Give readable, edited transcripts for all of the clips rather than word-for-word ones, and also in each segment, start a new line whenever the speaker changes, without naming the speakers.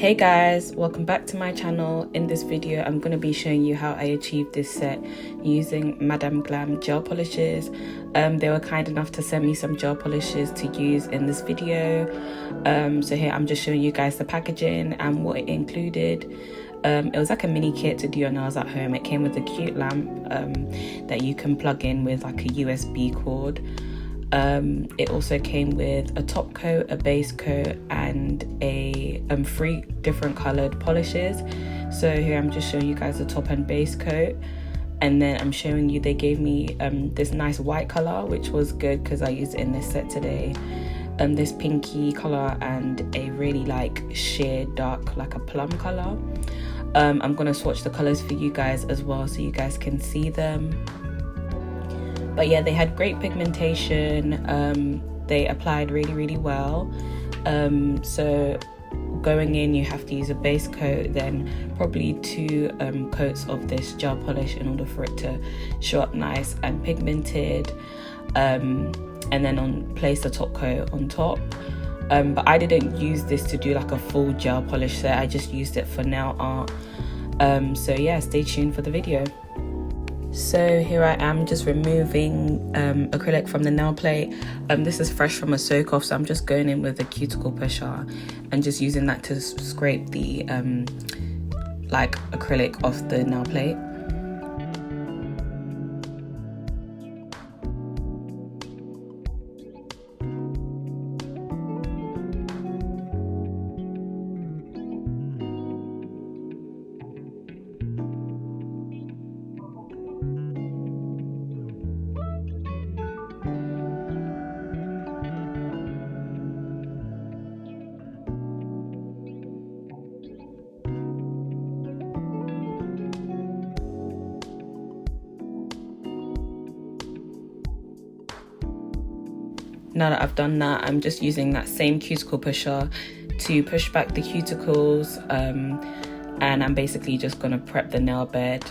Hey guys, welcome back to my channel. In this video I'm going to be showing you how I achieved this set using Madame Glam gel polishes. They were kind enough to send me some gel polishes to use in this video. So here I'm just showing you guys the packaging and what it included. It was like a mini kit to do your nails at home. It came with a cute lamp that you can plug in with like a USB cord. It also came with a top coat, a base coat, and a 3 different colored polishes. So here I'm just showing you guys the top and base coat, and then I'm showing you they gave me this nice white color, which was good because I used it in this set today. This pinky color and a really like sheer dark, like a plum color. I'm gonna swatch the colors for you guys as well so you guys can see them. But yeah, they had great pigmentation. They applied really well. So going in, you have to use a base coat, then probably 2 coats of this gel polish in order for it to show up nice and pigmented. And then place the top coat on top. But I didn't use this to do like a full gel polish set. I just used it for nail art. So yeah, stay tuned for the video. So here I am just removing acrylic from the nail plate. This is fresh from a soak off, so I'm just going in with a cuticle pusher and just using that to scrape the like acrylic off the nail plate. Now that I've done that, I'm just using that same cuticle pusher to push back the cuticles, and I'm basically just gonna prep the nail bed.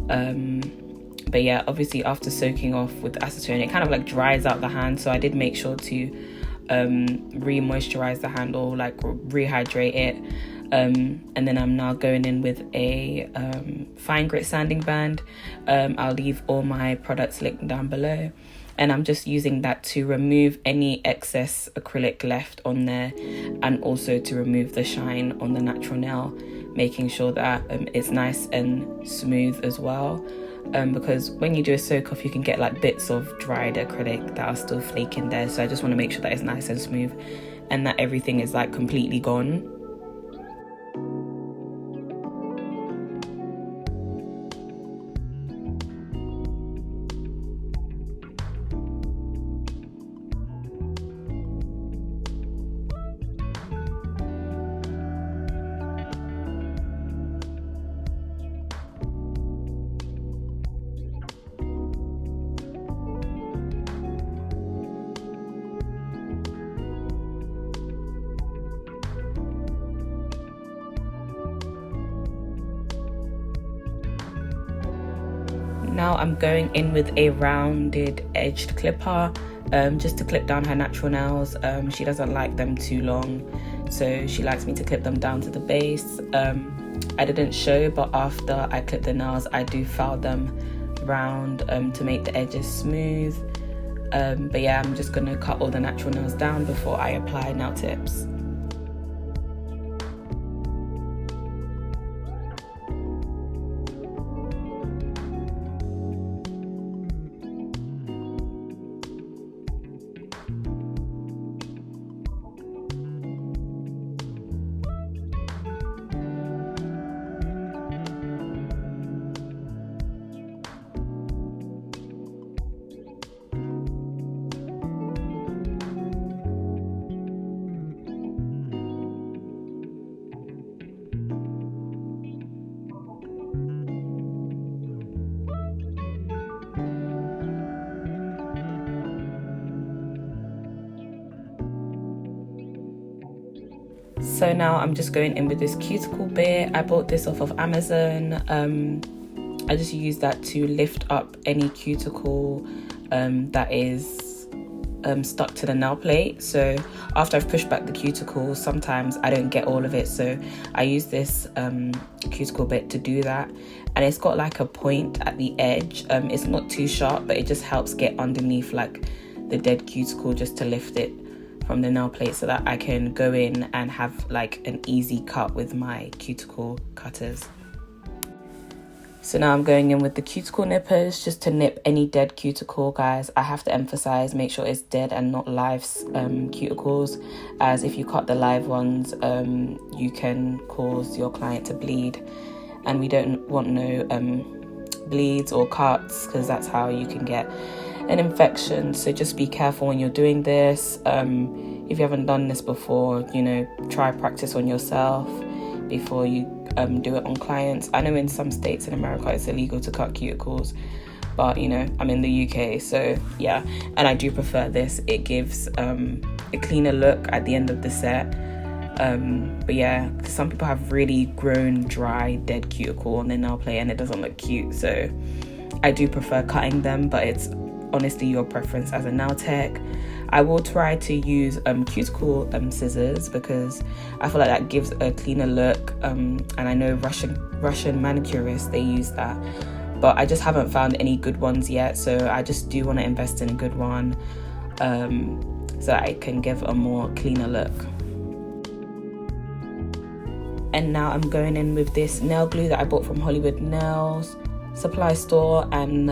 But yeah, obviously after soaking off with acetone, it kind of like dries out the hand, so I did make sure to re-moisturize the handle, like rehydrate it. And then I'm now going in with a fine grit sanding band. I'll leave all my products linked down below. And I'm just using that to remove any excess acrylic left on there, and also to remove the shine on the natural nail, making sure that it's nice and smooth as well. Because when you do a soak off, you can get like bits of dried acrylic that are still flaking there. So I just want to make sure that it's nice and smooth and that everything is like completely gone. Now I'm going in with a rounded edged clipper just to clip down her natural nails. She doesn't like them too long, so she likes me to clip them down to the base. I didn't show, but after I clip the nails, I do file them round to make the edges smooth. But yeah, I'm just gonna cut all the natural nails down before I apply nail tips. So now I'm just going in with this cuticle bit. I bought this off of Amazon. I just use that to lift up any cuticle that is stuck to the nail plate. So after I've pushed back the cuticle, sometimes I don't get all of it, so I use this cuticle bit to do that. And it's got like a point at the edge. It's not too sharp, but it just helps get underneath like the dead cuticle, just to lift it from the nail plate so that I can go in and have like an easy cut with my cuticle cutters. So now I'm going in with the cuticle nippers just to nip any dead cuticle, guys. I have to emphasize, make sure it's dead and not live cuticles, as if you cut the live ones, you can cause your client to bleed, and we don't want no bleeds or cuts, because that's how you can get an infection. So just be careful when you're doing this. If you haven't done this before, you know, try practice on yourself before you do it on clients. I know in some states in America it's illegal to cut cuticles, but you know, I'm in the UK, so yeah. And I do prefer this. It gives a cleaner look at the end of the set. But yeah, some people have really grown, dry, dead cuticle on their nail plate and it doesn't look cute, so I do prefer cutting them, but it's honestly your preference as a nail tech. I will try to use cuticle scissors, because I feel like that gives a cleaner look, and I know Russian manicurists, they use that, but I just haven't found any good ones yet, so I just do want to invest in a good one, so I can give a more cleaner look. And now I'm going in with this nail glue that I bought from Hollywood Nails Supply Store, and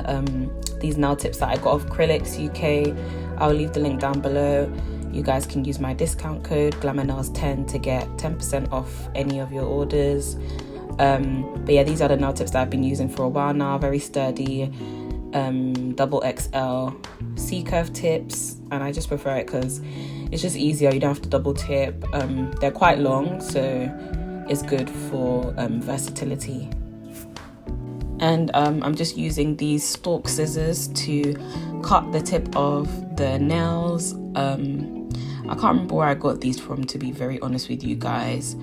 these nail tips that I got off Acrylics UK. I'll leave the link down below. You guys can use my discount code GLAMRNAILS10 to get 10% off any of your orders. But yeah, these are the nail tips that I've been using for a while now. Very sturdy, double XL C-curve tips, and I just prefer it because it's just easier. You don't have to double tip. They're quite long, so it's good for versatility. And I'm just using these stalk scissors to cut the tip of the nails. I can't remember where I got these from, to be very honest with you guys,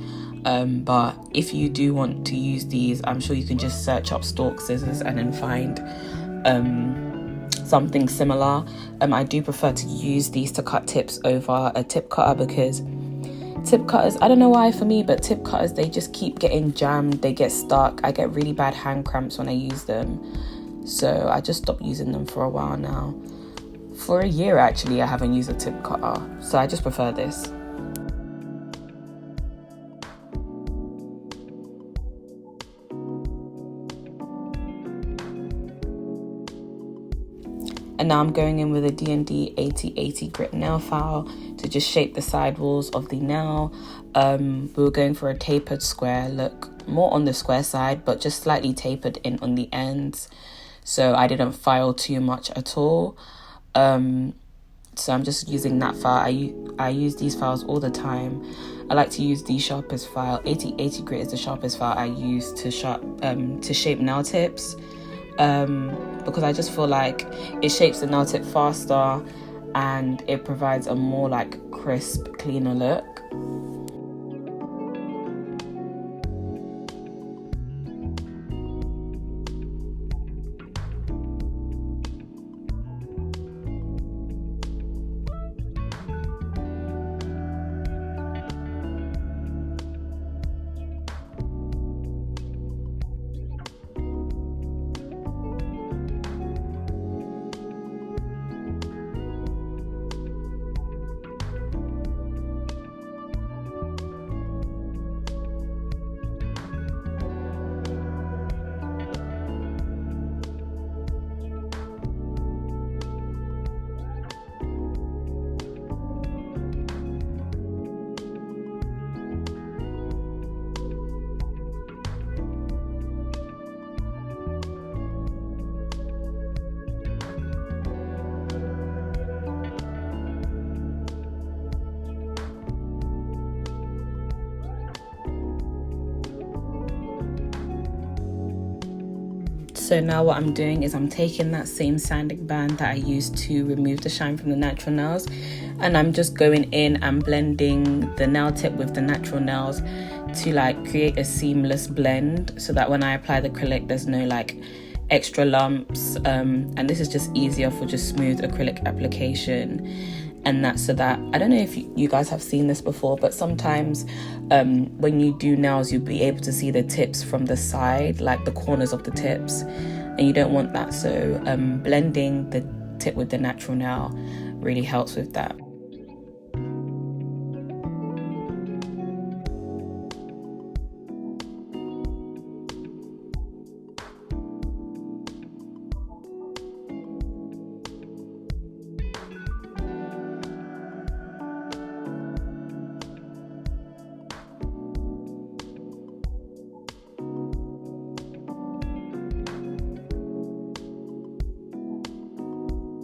but if you do want to use these, I'm sure you can just search up stalk scissors and then find something similar. I do prefer to use these to cut tips over a tip cutter, because tip cutters, I don't know why for me, but tip cutters, they just keep getting jammed, they get stuck. I get really bad hand cramps when I use them, so I just stopped using them for a while now. For a year actually, I haven't used a tip cutter, so I just prefer this. And now I'm going in with a D&D 8080 grit nail file to just shape the side walls of the nail. We were going for a tapered square look, more on the square side, but just slightly tapered in on the ends, so I didn't file too much at all. So I'm just using that file. I use these files all the time. I like to use the sharpest file. 8080 grit is the sharpest file I use to shape nail tips. Because I just feel like it shapes the nail tip faster and it provides a more like crisp, cleaner look. So now what I'm doing is I'm taking that same sanding band that I used to remove the shine from the natural nails, and I'm just going in and blending the nail tip with the natural nails to like create a seamless blend, so that when I apply the acrylic there's no like extra lumps, and this is just easier for just smooth acrylic application. And that's so that, I don't know if you guys have seen this before, but sometimes when you do nails, you'll be able to see the tips from the side, like the corners of the tips, and you don't want that. So blending the tip with the natural nail really helps with that.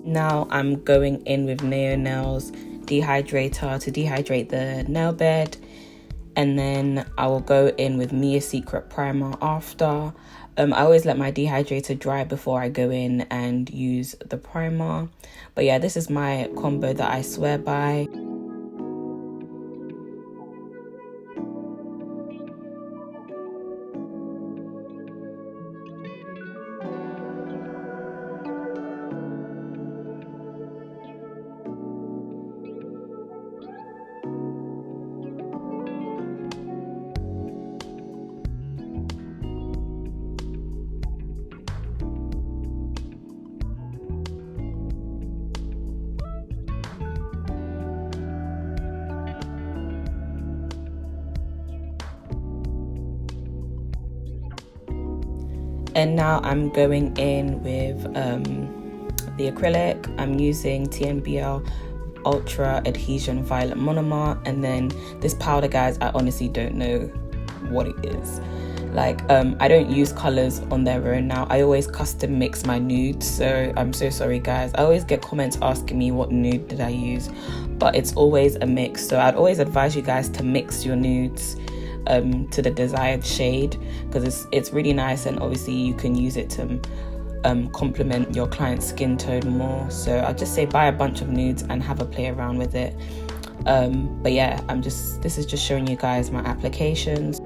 Now I'm going in with Nail Nails dehydrator to dehydrate the nail bed, and then I will go in with Mia Secret primer after. I always let my dehydrator dry before I go in and use the primer. But yeah, this is my combo that I swear by. And now I'm going in with the acrylic. I'm using TNBL Ultra Adhesion Violet Monomer, and then this powder, guys, I honestly don't know what it is. Like I don't use colors on their own now. I always custom mix my nudes, so I'm so sorry guys. I always get comments asking me what nude did I use, but it's always a mix. So I'd always advise you guys to mix your nudes to the desired shade, because it's really nice, and obviously you can use it to complement your client's skin tone more. So I'd just say buy a bunch of nudes and have a play around with it. But yeah, this is just showing you guys my applications.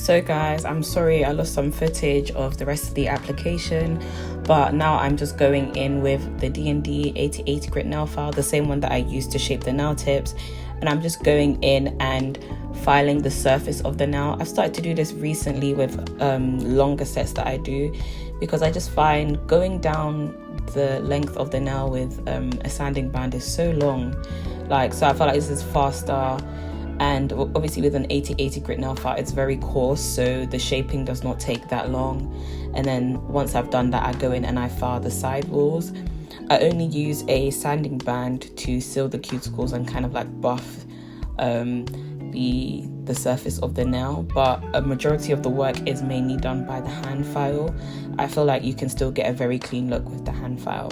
So guys, I'm sorry I lost some footage of the rest of the application, but now I'm just going in with the D&D 8080 grit nail file, the same one that I used to shape the nail tips, and I'm just going in and filing the surface of the nail. I've started to do this recently with longer sets that I do, because I just find going down the length of the nail with a sanding band is so long. So I feel like this is faster. And obviously with an 8080 grit nail file, it's very coarse, so the shaping does not take that long. And then once I've done that, I go in and I file the side walls. I only use a sanding band to seal the cuticles and kind of like buff the surface of the nail, but a majority of the work is mainly done by the hand file. I feel like you can still get a very clean look with the hand file.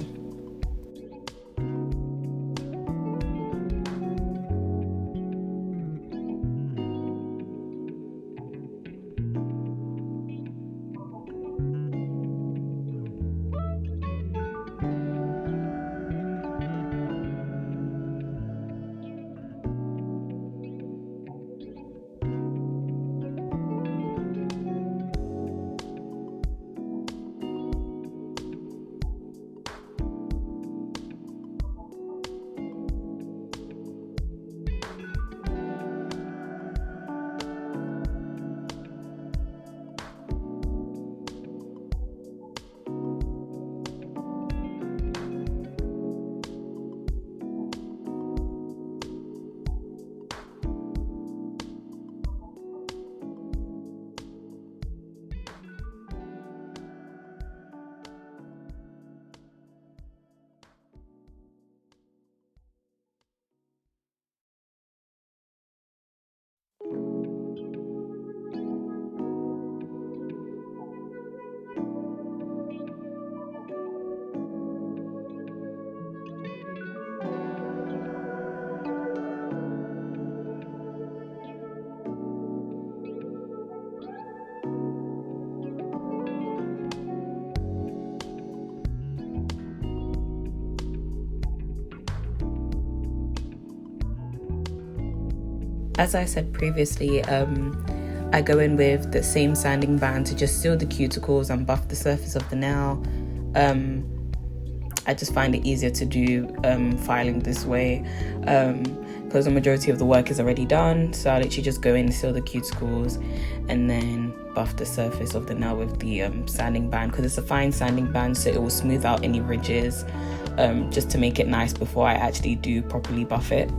As I said previously, I go in with the same sanding band to just seal the cuticles and buff the surface of the nail. I just find it easier to do filing this way because the majority of the work is already done. So I literally just go in, seal the cuticles, and then buff the surface of the nail with the sanding band, because it's a fine sanding band, so it will smooth out any ridges just to make it nice before I actually do properly buff it.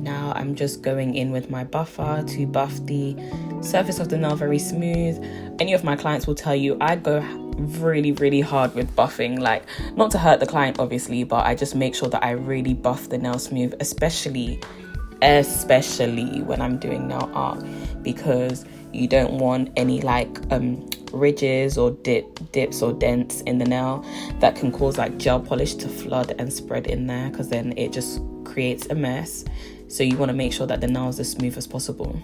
Now I'm just going in with my buffer to buff the surface of the nail very smooth. Any of my clients will tell you I go really hard with buffing, like not to hurt the client obviously, but I just make sure that I really buff the nail smooth, especially when I'm doing nail art, because you don't want any ridges or dips or dents in the nail that can cause gel polish to flood and spread in there, because then it just creates a mess. So you want to make sure that the nail is as smooth as possible.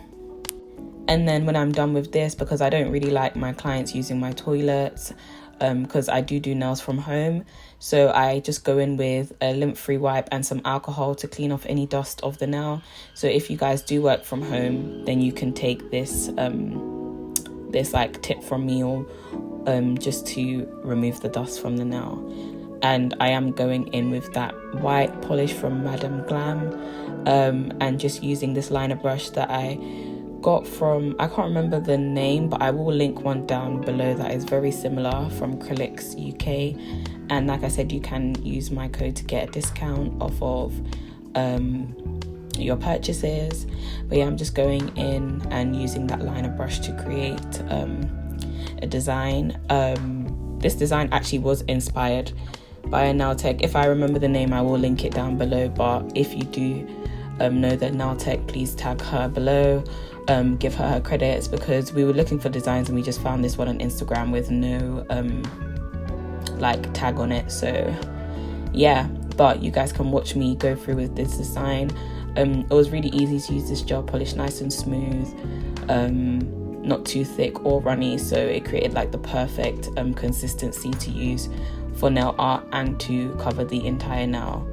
And then when I'm done with this, because I don't really like my clients using my toilets, because I do nails from home, so I just go in with a lint-free wipe and some alcohol to clean off any dust of the nail. So if you guys do work from home, then you can take this tip from me, or just to remove the dust from the nail. And I am going in with that white polish from Madam Glam, and just using this liner brush that I got from, I can't remember the name, but I will link one down below that is very similar, from Acrylics UK. And like I said, you can use my code to get a discount off of your purchases. But yeah, I'm just going in and using that liner brush to create a design. This design actually was inspired by a nail tech. If I remember the name, I will link it down below, but if you do know the nail tech, please tag her below. Give her credits, because we were looking for designs and we just found this one on Instagram with no like tag on it. So yeah, but you guys can watch me go through with this design. It was really easy to use this gel polish, nice and smooth, not too thick or runny, so it created like the perfect consistency to use for nail art and to cover the entire nail.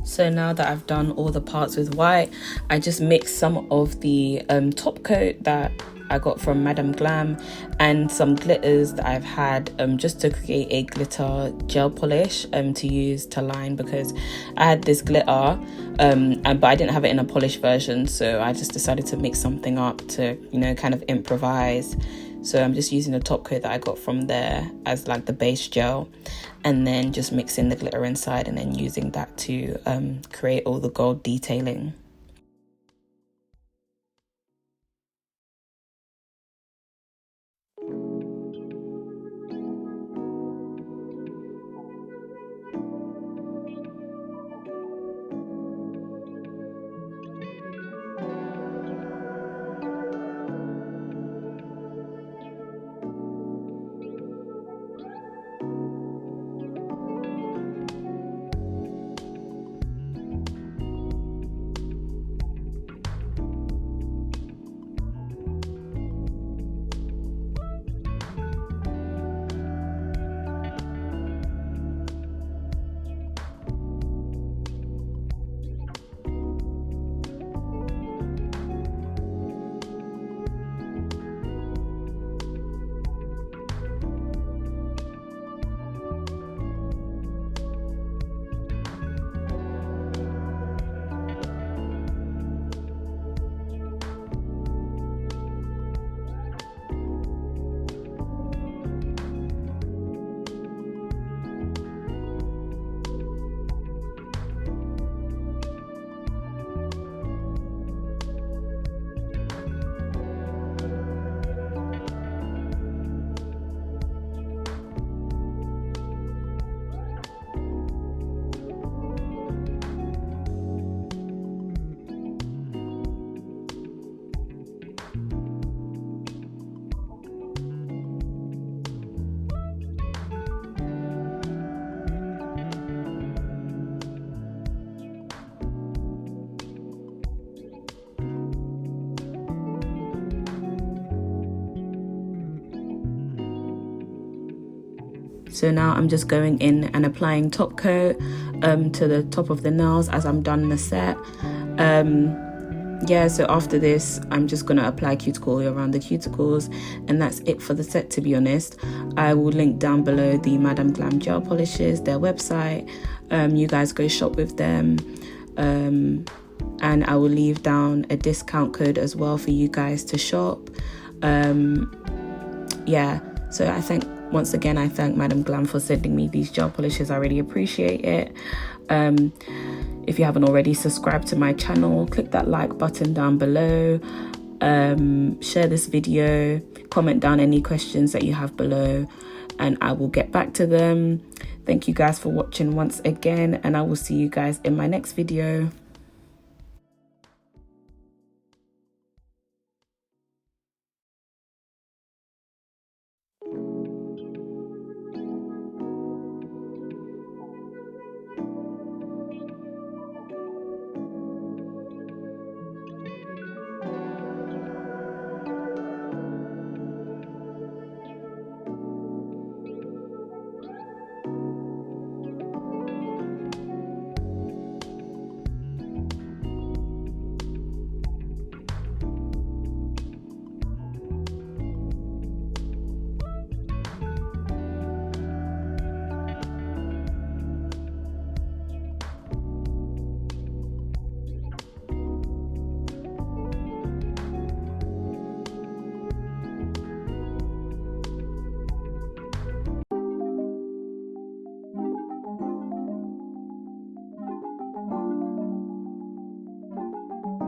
So now that I've done all the parts with white, I just mixed some of the top coat that I got from Madame Glam and some glitters that I've had just to create a glitter gel polish to use to line, because I had this glitter but I didn't have it in a polished version, so I just decided to mix something up to, you know, kind of improvise. So I'm just using the top coat that I got from there as like the base gel, and then just mixing the glitter inside and then using that to create all the gold detailing. So now I'm just going in and applying top coat to the top of the nails as I'm done the set. Yeah, so after this I'm just going to apply cuticle around the cuticles, and that's it for the set, to be honest. I will link down below the Madam Glam gel polishes, their website. You guys go shop with them, and I will leave down a discount code as well for you guys to shop. Yeah, so once again I thank Madam Glam for sending me these gel polishes. I really appreciate it. If you haven't already, subscribe to my channel, click that like button down below, share this video, comment down any questions that you have below, and I will get back to them. Thank you guys for watching once again, and I will see you guys in my next video.